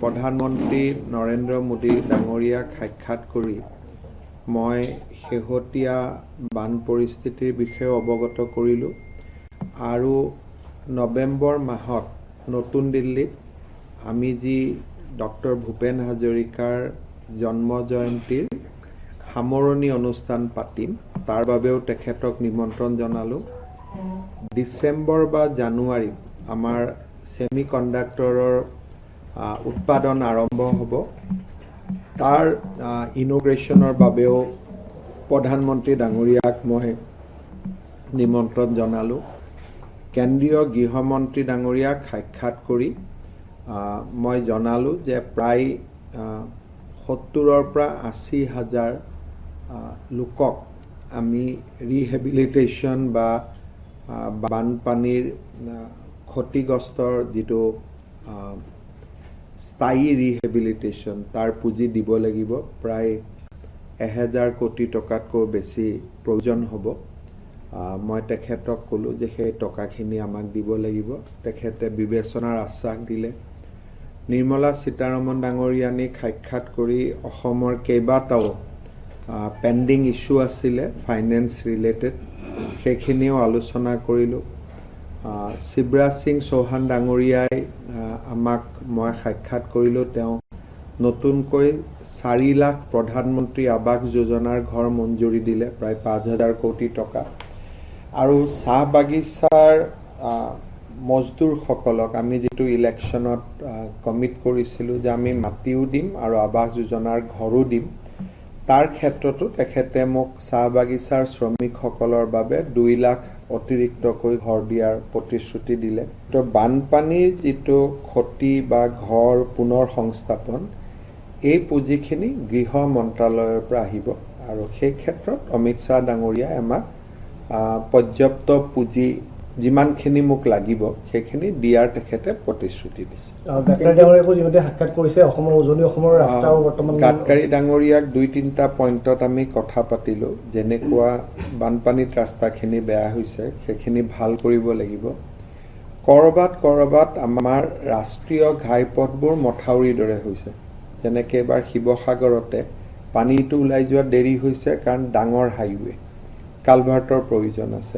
প্ৰধানমন্ত্ৰী নৰেন্দ্ৰ মোদী ডাঙৰীয়াক সাক্ষাৎ কৰি মই শেহতীয়া বান পৰিস্থিতিৰ বিষয়ে অৱগত কৰিলোঁ আৰু নৱেম্বৰ মাহত নতুন দিল্লীত আমি যি ডক্টৰ ভূপেন হাজৰিকাৰ জন্ম জয়ন্তীৰ সামৰণি অনুষ্ঠান পাতিম তাৰ বাবেও তেখেতক নিমন্ত্ৰণ জনালোঁ। ডিচেম্বৰ বা জানুৱাৰীত আমাৰ সেমিকণ্ডাক্টৰৰ উৎপাদন আৰম্ভ হ'ব। তাৰ ইনগ্ৰেশ্যনৰ বাবেও প্ৰধানমন্ত্ৰী ডাঙৰীয়াক মই নিমন্ত্ৰণ জনালোঁ। কেন্দ্ৰীয় গৃহমন্ত্ৰী ডাঙৰীয়াক সাক্ষাৎ কৰি মই জনালোঁ যে প্ৰায় 70ৰ পৰা 80 হাজাৰ লোকক আমি ৰিহেবিলিটেশ্যন বা বানপানীৰ ক্ষতিগ্ৰস্তৰ যিটো স্থায়ী ৰিহেবিলিটেশ্যন তাৰ পুঁজি দিব লাগিব। প্ৰায় 1000 কোটি টকাতকৈ বেছি প্ৰয়োজন হ'ব। মই তেখেতক ক'লোঁ যে সেই টকাখিনি আমাক দিব লাগিব। তেখেতে বিবেচনাৰ আশ্বাস দিলে। নিৰ্মলা সীতাৰমণ ডাঙৰীয়ানীক সাক্ষাৎ কৰি অসমৰ কেইবাটাও পেণ্ডিং ইছ্যু আছিলে ফাইনেন্স ৰিলেটেড, সেইখিনিও আলোচনা কৰিলোঁ। শিৱৰাজ সিং চৌহান ডাঙৰীয়াই মই সাক্ষাৎ কৰিলোঁ। তেওঁ নতুনকৈ 4 লাখ প্ৰধানমন্ত্ৰী আৱাস যোজনাৰ ঘৰ মঞ্জুৰি দিলে, প্ৰায় 5000 কোটি টকা। আৰু চাহ বাগিচাৰ মজদুৰসকলক আমি যিটো ইলেকশ্যনত কমিট কৰিছিলোঁ যে আমি মাটিও দিম আৰু আৱাস যোজনাৰ ঘৰো দিম, তাৰ ক্ষেত্ৰতো তেখেতে মোক চাহ বাগিচাৰ শ্ৰমিকসকলৰ বাবে 2 লাখ অতিৰিক্তকৈ ঘৰ দিয়াৰ প্ৰতিশ্ৰুতি দিলে। তো বানপানীৰ যিটো ক্ষতি বা ঘৰ পুনৰ সংস্থাপন, এই পুঁজিখিনি গৃহ মন্ত্ৰালয়ৰ পৰা আহিব আৰু সেই ক্ষেত্ৰত অমিত শ্বাহ ডাঙৰীয়াই আমাক পৰ্যাপ্ত পুঁজি যিমানখিনি মোক লাগিব সেইখিনি দিয়াৰ তেখেতে প্ৰতিশ্ৰুতি দিছে। গাডকাৰী ডাঙৰীয়াক 2-3টা পইণ্টত আমি কথা পাতিলোঁ। যেনেকুৱা বানপানীত ৰাস্তাখিনি বেয়া হৈছে সেইখিনি ভাল কৰিব লাগিব। ক'ৰবাত আমাৰ ৰাষ্ট্ৰীয় ঘাইপথবোৰ মথাউৰিৰ দৰে হৈছে। যেনেকৈ এবাৰ শিৱসাগৰতে পানীটো ওলাই যোৱা দেৰি হৈছে কাৰণ ডাঙৰ হাইৱে, কালভাৰ্টৰ প্ৰয়োজন আছে।